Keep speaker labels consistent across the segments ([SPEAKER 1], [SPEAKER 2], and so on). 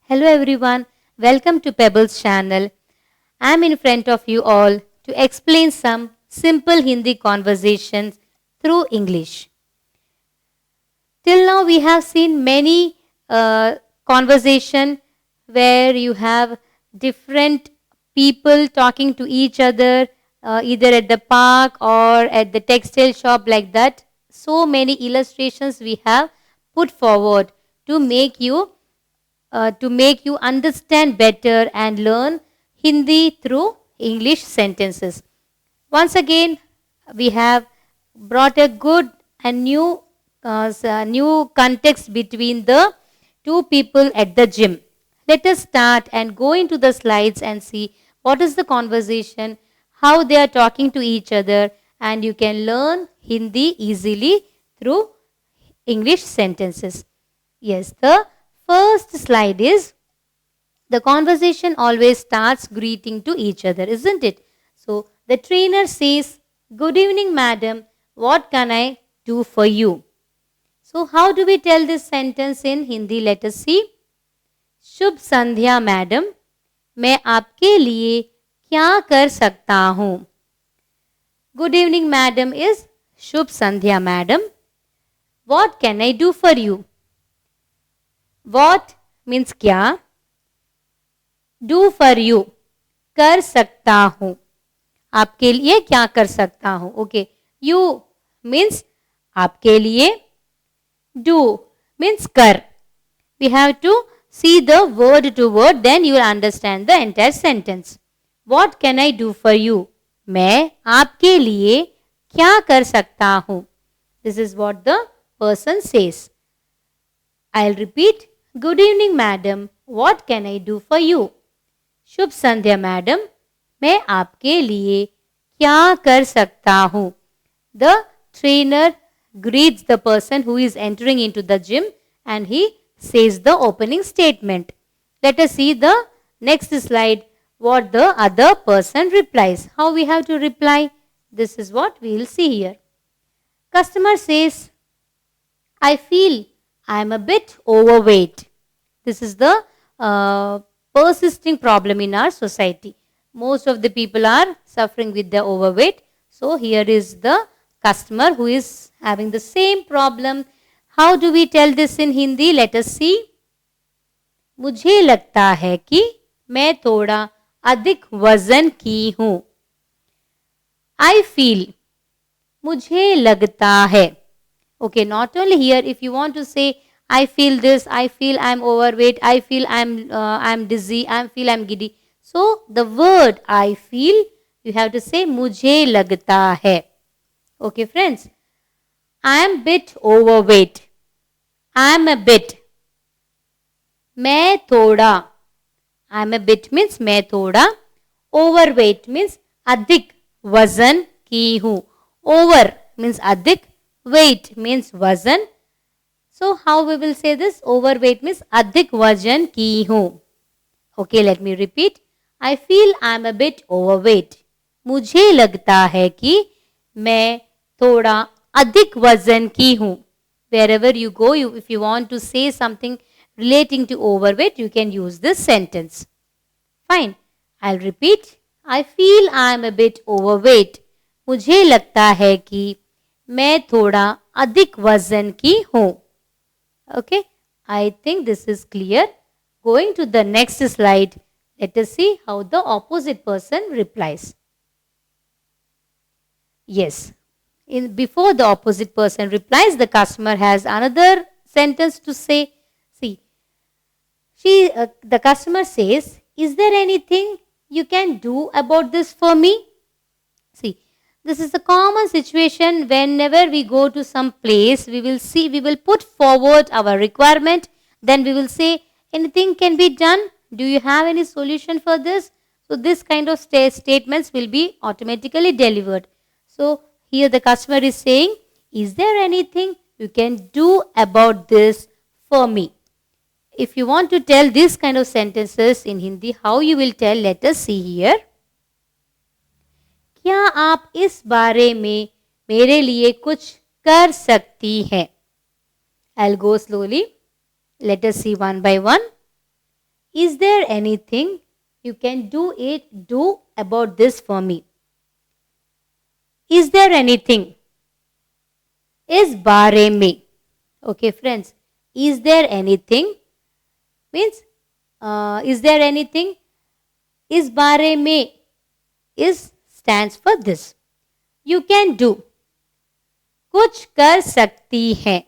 [SPEAKER 1] Hello everyone, welcome to Pebbles channel. I am in front of you all to explain some simple Hindi conversations through English. Till now we have seen many conversation where you have different people talking to each other either at the park or at the textile shop like that. So many illustrations we have put forward to make you understand better and learn Hindi through English sentences. Once again, we have brought a good and new context between the two people at the gym. Let us start and go into the slides and see what is the conversation, how they are talking to each other, and you can learn Hindi easily through English sentences. Yes, the first slide is the conversation always starts greeting to each other, isn't it? So the trainer says, "Good evening, madam. What can I do for you?" So how do we tell this sentence in Hindi? Let us see. Shubh Sandhya madam, मैं आपके लिए क्या कर सकता हूँ? Good evening, madam is Shubh Sandhya madam. What can I do for you? What means क्या? Do for you, कर सकता हूँ. आपके लिए क्या कर सकता हूँ? Okay. You means आपके लिए. Do means कर. We have to see the word to word, then you will understand the entire sentence. What can I do for you? मैं आपके लिए क्या कर सकता हूँ? This is what the person says. I'll repeat. Good evening, madam. What can I do for you? Shubh Sandhya madam, मैं आपके लिए क्या कर सकता हूँ? The trainer greets the person who is entering into the gym and he says the opening statement. Let us see the next slide what the other person replies. How we have to reply? This is what we will see here. Customer says, I feel I am a bit overweight. This is the persisting problem in our society. Most of the people are suffering with the overweight. So here is the customer who is having the same problem. How do we tell this in Hindi? Let us see. मुझे लगता है कि मैं थोड़ा अधिक वजन की हूँ. I feel. मुझे लगता है. Okay, not only here, if you want to say I feel this, I feel I'm overweight, I feel I'm dizzy, I feel I'm giddy. So the word I feel, you have to say मुझे लगता है. Okay, friends. I am bit overweight. I am a bit. मैं थोड़ा. I am a bit means मैं थोड़ा. Overweight means अधिक वजन की हूँ. Over means अधिक. Weight means वजन. So how we will say this? Overweight means अधिक वजन की हूँ. Okay, let me repeat. I feel I am a bit overweight. मुझे लगता है कि मैं थोड़ा अधिक वजन की हूँ. Wherever you go, if you want to say something relating to overweight, you can use this sentence. Fine. I'll repeat. I feel I am a bit overweight. मुझे लगता है कि मैं थोड़ा अधिक वजन की हूँ. Okay. I think this is clear. Going to the next slide, let us see how the opposite person replies. Yes. Before the opposite person replies, the customer has another sentence to say. See, the customer says, is there anything you can do about this for me? See, this is a common situation whenever we go to some place, we will put forward our requirement, then we will say, anything can be done? Do you have any solution for this? So this kind of statements will be automatically delivered. So here the customer is saying, is there anything you can do about this for me? If you want to tell this kind of sentences in Hindi, how you will tell? Let us see here. क्या आप इस बारे में मेरे लिए कुछ कर सकती हैं? I'll go slowly. Let us see one by one. Is there anything you can do about this for me? Is there anything? इस बारे में. Okay, friends. Is there anything? Means, is there anything? इस बारे में is stands for this. You can do. कुछ कर सकती है.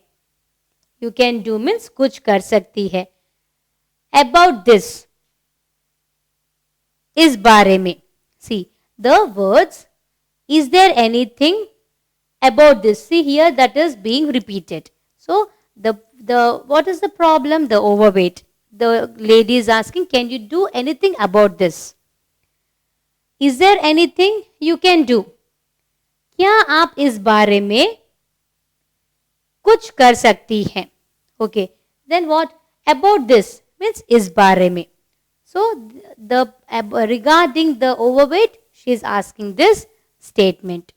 [SPEAKER 1] You can do means कुछ कर सकती है. About this. इस बारे में. See, the words, is there anything about this? See here, that is being repeated. So, what is the problem? The overweight. The lady is asking, can you do anything about this? Is there anything you can do? क्या आप इस बारे में कुछ कर सकती हैं? Okay. Then what? About this means इस बारे में. So, regarding the overweight, she is asking this statement.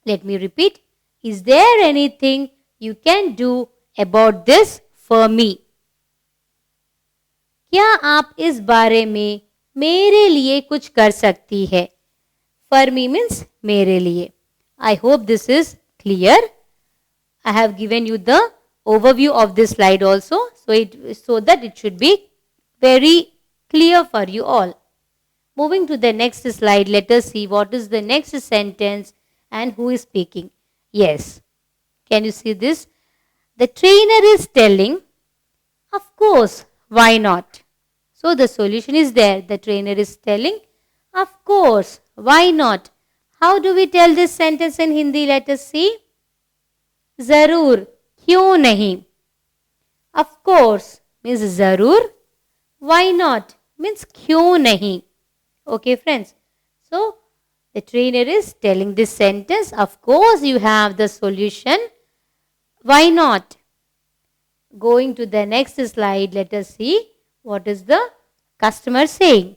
[SPEAKER 1] Let me repeat. Is there anything you can do about this for me? क्या आप इस बारे में मेरे लिए कुछ कर सकती है? For me means मेरे लिए. I hope this is clear. I have given you the overview of this slide also, so that it should be very clear for you all. Moving to the next slide, let us see what is the next sentence and who is speaking. Yes. Can you see this? The trainer is telling, of course, why not? So the solution is there. The trainer is telling, of course, why not? How do we tell this sentence in Hindi? Let us see. Zarur, क्यों नहीं? Of course means zarur. Why not means क्यों नहीं? Okay, friends. So the trainer is telling this sentence. Of course, you have the solution. Why not? Going to the next slide, let us see what is the customer saying.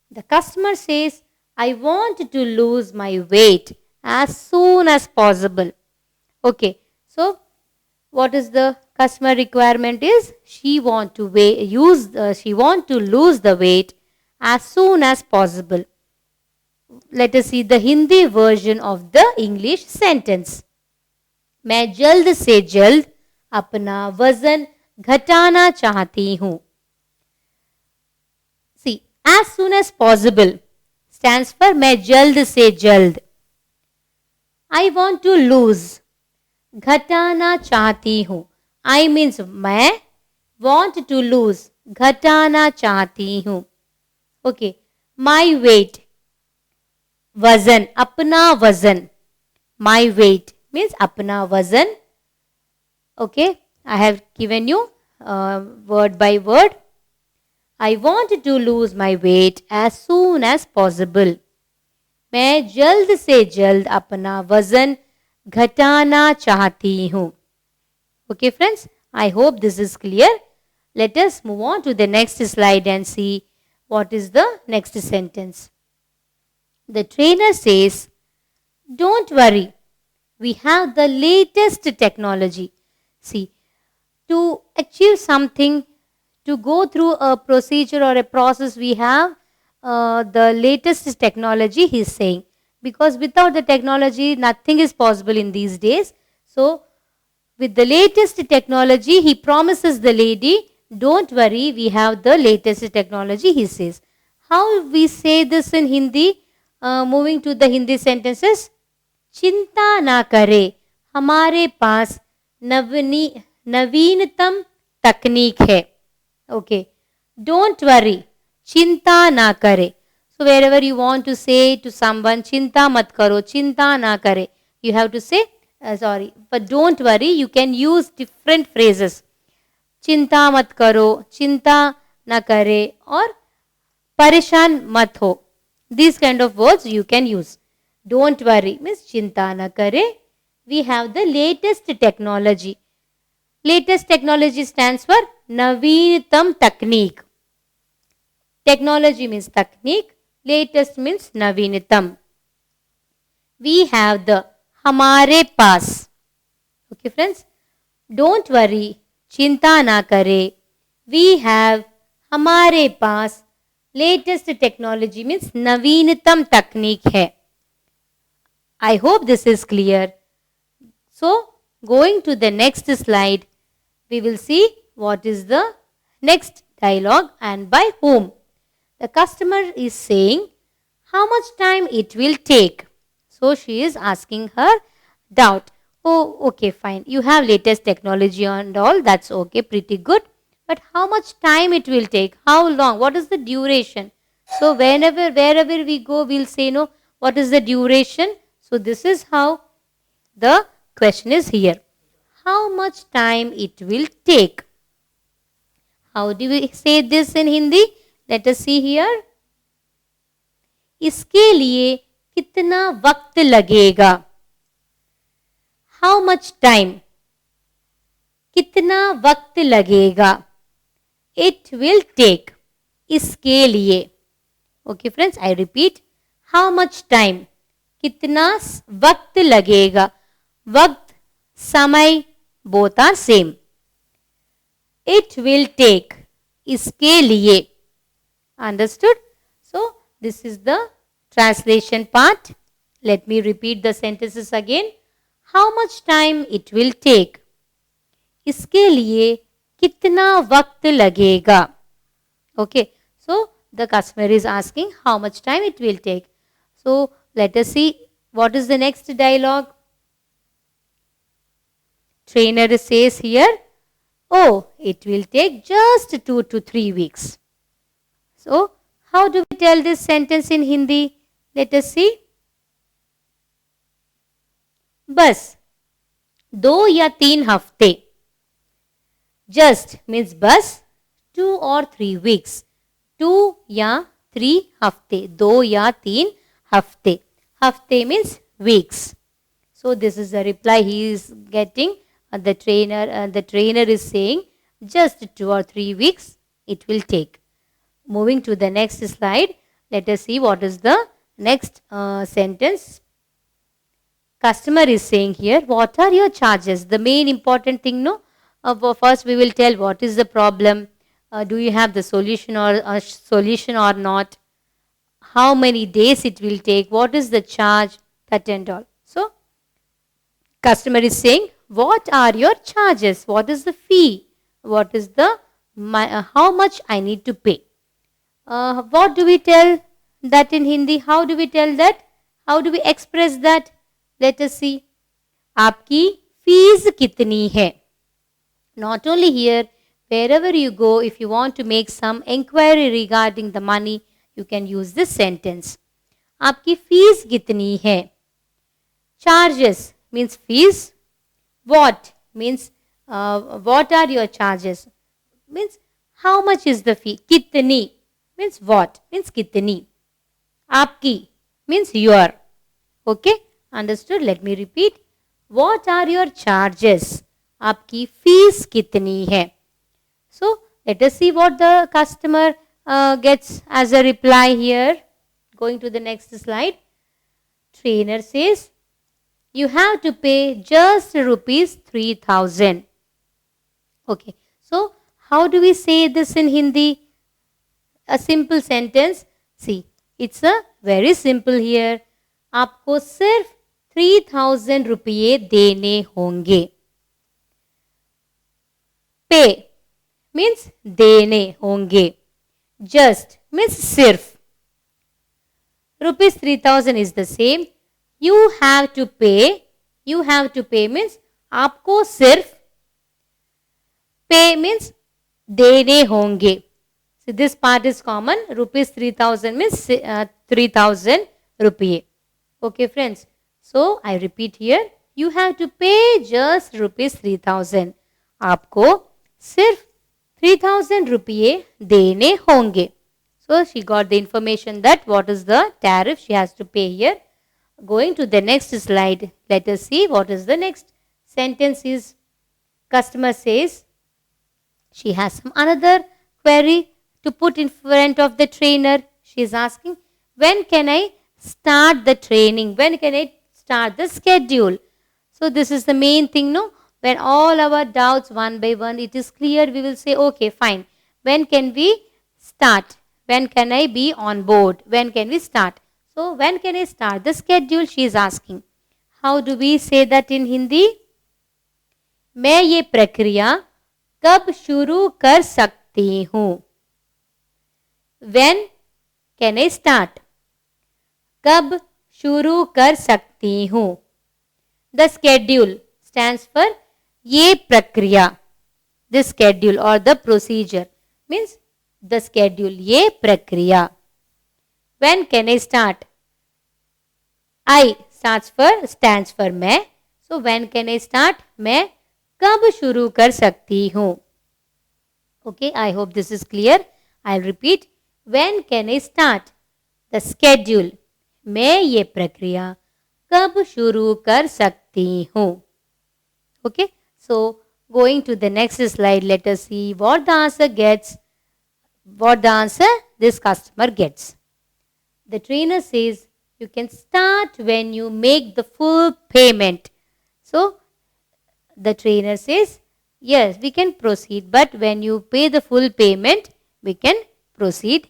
[SPEAKER 1] The customer says, I want to lose my weight as soon as possible. Okay, so what is the customer requirement is? She want to lose the weight as soon as possible. Let us see the Hindi version of the English sentence. मैं जल्द से जल्द अपना वजन घटाना चाहती हूँ. See, as soon as possible stands for मैं जल्द से जल्द. I want to lose. घटाना चाहती हूँ. I means मैं, want to lose. घटाना चाहती हूँ. Okay. My weight. वजन, अपना वजन. My weight means अपना वजन. Okay. I have given you word by word. I want to lose my weight as soon as possible. मैं जल्द से जल्द अपना वजन घटाना चाहती हूँ. Okay, friends. I hope this is clear. Let us move on to the next slide and see what is the next sentence. The trainer says, don't worry. We have the latest technology. See, to achieve something, to go through a procedure or a process, we have the latest technology, he is saying. Because without the technology, nothing is possible in these days. So, with the latest technology, he promises the lady, don't worry, we have the latest technology, he says. How we say this in Hindi? Moving to the Hindi sentences. चिंता ना करे, हमारे पास नवीनतम तकनीक है. Okay. Don't worry. चिंता ना करे. So wherever you want to say to someone, चिंता मत करो, चिंता ना करे, you have to say, but don't worry, you can use different phrases. चिंता मत करो, चिंता ना करे, और परेशान मत हो. These kind of words you can use. Don't worry means चिंता ना करे. We have the latest technology. Latest technology stands for नवीनतम तकनीक. Technology means technique. Latest means नवीनतम. We have the हमारे पास. Okay, friends. Don't worry. चिंता ना करे. We have हमारे पास लेटेस्ट टेक्नोलॉजी मीन्स नवीनतम तकनीक है. I hope this is clear. So, going to the next slide, we will see what is the next dialogue and by whom. The customer is saying how much time it will take. So, she is asking her doubt. Oh, okay, fine. You have latest technology and all. That's okay, pretty good. But how much time it will take? How long? What is the duration? So, wherever we go, we'll say, no, what is the duration? So, this is how the question is here. How much time it will take? How do we say this in Hindi? Let us see here. इसके लिए कितना वक्त लगेगा? How much time? कितना वक्त लगेगा? It will take. इसके लिए. Okay friends, I repeat. How much time? कितना वक्त लगेगा? वक्त, समय, both are same. It will take. इसके लिए. Understood? So, this is the translation part. Let me repeat the sentences again. How much time it will take? इसके लिए कितना वक्त लगेगा? Okay. So, the customer is asking how much time it will take. So, let us see what is the next dialogue. Trainer says here, oh, it will take just 2 to 3 weeks. So, how do we tell this sentence in Hindi? Let us see. बस 2 या 3 हफ्ते. Just means बस 2 or 3 weeks. 2 या 3 हफ्ते. 2 या 3 हफ्ते. Hafte means weeks. So this is the reply he is getting. The trainer is saying just 2 or 3 weeks it will take. Moving to the next slide, let us see what is the next sentence. Customer is saying here, what are your charges? The main important thing, no? First we will tell what is the problem. Do you have the solution or not? How many days it will take? What is the charge? That and all. So, customer is saying, what are your charges? What is the fee? What is the how much I need to pay? What do we tell that in Hindi? How do we tell that? How do we express that? Let us see. आपकी fees कितनी है? Not only here, wherever you go, if you want to make some inquiry regarding the money, you can use this sentence. आपकी fees कितनी है? Charges means fees. What means what are your charges? Means how much is the fee? कितनी means what? Means कितनी. आपकी means your. Okay? Understood? Let me repeat. What are your charges? आपकी fees कितनी है? So, let us see what the customer gets as a reply here. Going to the next slide. Trainer says, you have to pay just rupees 3,000. Okay. So, how do we say this in Hindi? A simple sentence. See, it's a very simple here. आपको सिर्फ 3,000 रुपये देने होंगे. Pay means देने होंगे. Just means सिर्फ. Rupees 3,000 is the same. You have to pay. You have to pay means आपको सिर्फ. Pay means देने होंगे. So this part is common. Rupees 3,000 means 3,000 रुपये. Okay friends. So I repeat here. You have to pay just rupees 3,000. आपको सिर्फ 3,000 रुपये देने होंगे. So she got the information that what is the tariff she has to pay here. Going to the next slide, let us see what is the next sentence is. Customer says she has some another query to put in front of the trainer. She is asking, when can I start the training? When can I start the schedule? So this is the main thing, no? When all our doubts one by one, it is clear, we will say, okay, fine. When can we start? When can I be on board? When can we start? So when can I start? The schedule she is asking. How do we say that in Hindi? मैं ये प्रक्रिया कब शुरू कर सकती हूँ? When can I start? कब शुरू कर सकती हूँ? The schedule stands for ये प्रक्रिया. The schedule or the procedure means the schedule. ये प्रक्रिया. When can I start? I stands for मैं. So when can I start? मैं कब शुरू कर सकती हूँ? Okay, I hope this is clear. I'll repeat. When can I start? The schedule. मैं ये प्रक्रिया कब शुरू कर सकती हूँ? Okay, so going to the next slide, let us see what the answer this customer gets. The trainer says you can start when you make the full payment. So the trainer says yes, we can proceed, but when you pay the full payment we can proceed.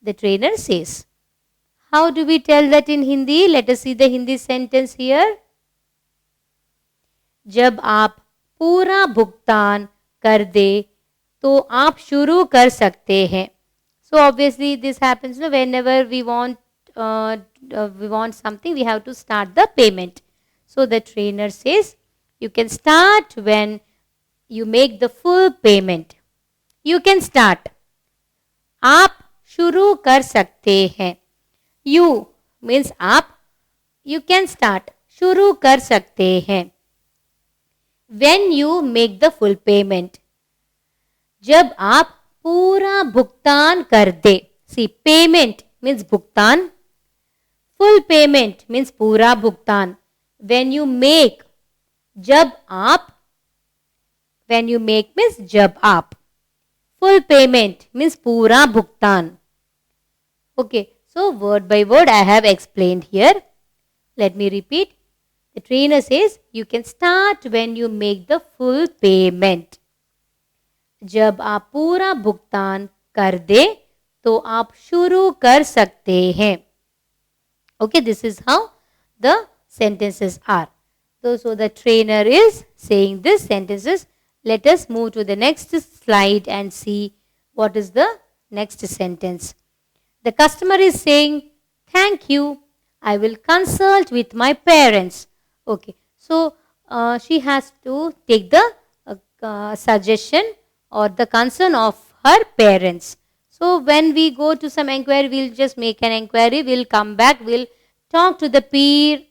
[SPEAKER 1] The trainer says. How do we tell that in Hindi? Let us see the Hindi sentence here. जब आप पूरा भुगतान कर दे तो आप शुरू कर सकते हैं. So obviously this happens whenever we want something, we have to start the payment. So the trainer says you can start when you make the full payment. You can start. आप शुरू कर सकते हैं. You means आप. You can start. शुरू कर सकते हैं. When you make the full payment. जब आप पूरा भुगतान कर दे. See, payment means भुगतान. Full payment means पूरा भुगतान. When you make. जब आप. When you make means जब आप. Full payment means पूरा भुगतान. Okay, so word by word I have explained here. Let me repeat. The trainer says you can start when you make the full payment. जब आप पूरा भुगतान कर दे तो आप शुरू कर सकते हैं. Okay, this is how the sentences are. So the trainer is saying these sentences. Let us move to the next slide and see what is the next sentence. The customer is saying, thank you. I will consult with my parents. Okay, so she has to take the suggestion or the concern of her parents. So when we go to some inquiry, we'll just make an inquiry. We'll come back. We'll talk to the peer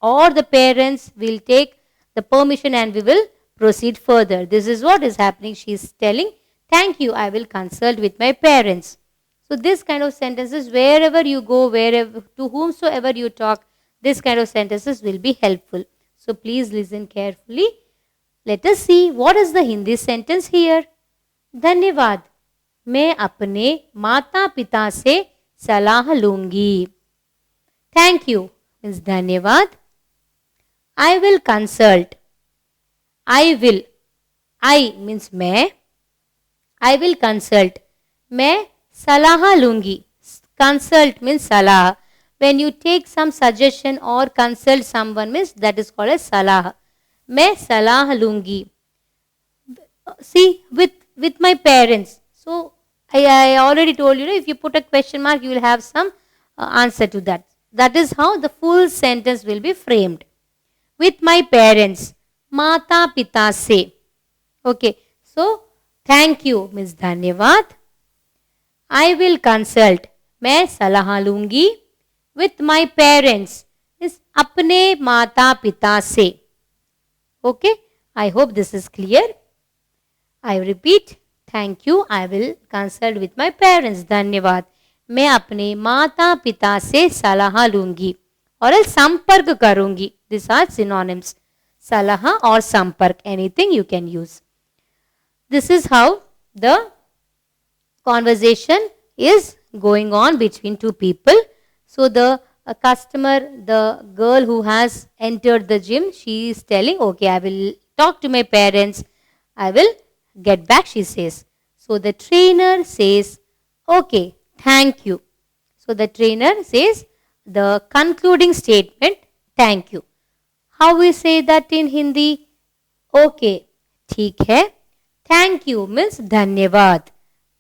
[SPEAKER 1] or the parents. We'll take the permission and we will proceed further. This is what is happening. She is telling, thank you. I will consult with my parents. So this kind of sentences, wherever you go, wherever to whomsoever you talk, this kind of sentences will be helpful. So please listen carefully. Let us see what is the Hindi sentence here. धन्यवाद. मैं अपने माता पिता से सलाह लूंगी. Thank you means धन्यवाद. I will consult. I will. I means मैं. I will consult. मैं सलाह लूंगी. Consult means सलाह. When you take some suggestion or consult someone means that is called as सलाह. मैं सलाह लूंगी. See, with my parents. So I already told you, if you put a question mark, you will have some answer to that. That is how the full sentence will be framed. With my parents. माता पिता से. Okay. So thank you means धन्यवाद. I will consult. मैं सलाह लूंगी. With my parents is अपने माता पिता से. Okay. I hope this is clear. I repeat. Thank you. I will consult with my parents. धन्यवाद. मैं अपने माता पिता से सलाह लूंगी और संपर्क करूंगी. These are synonyms. सलाह or संपर्क. Anything you can use. This is how the conversation is going on between two people. So the customer, the girl who has entered the gym, she is telling, okay, I will talk to my parents. I will get back, she says. So the trainer says, Okay, thank you. So the trainer says the concluding statement, thank you. How we say that in Hindi? Okay, ठीक है. Thank you means धन्यवाद.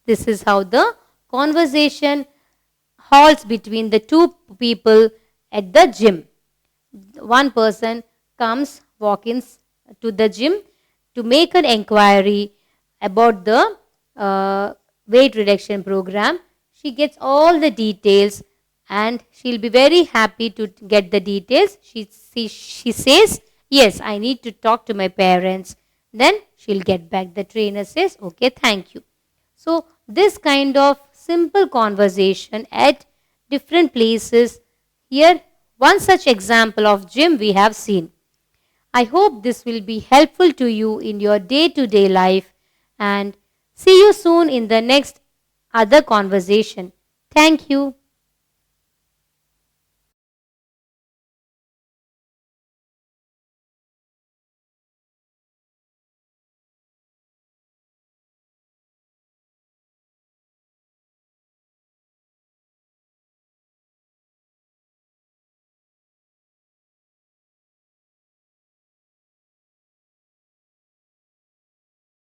[SPEAKER 1] This is how the conversation halts between the two people at the gym. One person comes walking to the gym to make an inquiry about the weight reduction program. She gets all the details and she'll be very happy to get the details. She says, yes, I need to talk to my parents. Then she'll get back. The trainer says, okay, thank you. So this kind of simple conversation at different places. Here, one such example of gym we have seen. I hope this will be helpful to you in your day-to-day life, and see you soon in the next other conversation. Thank you.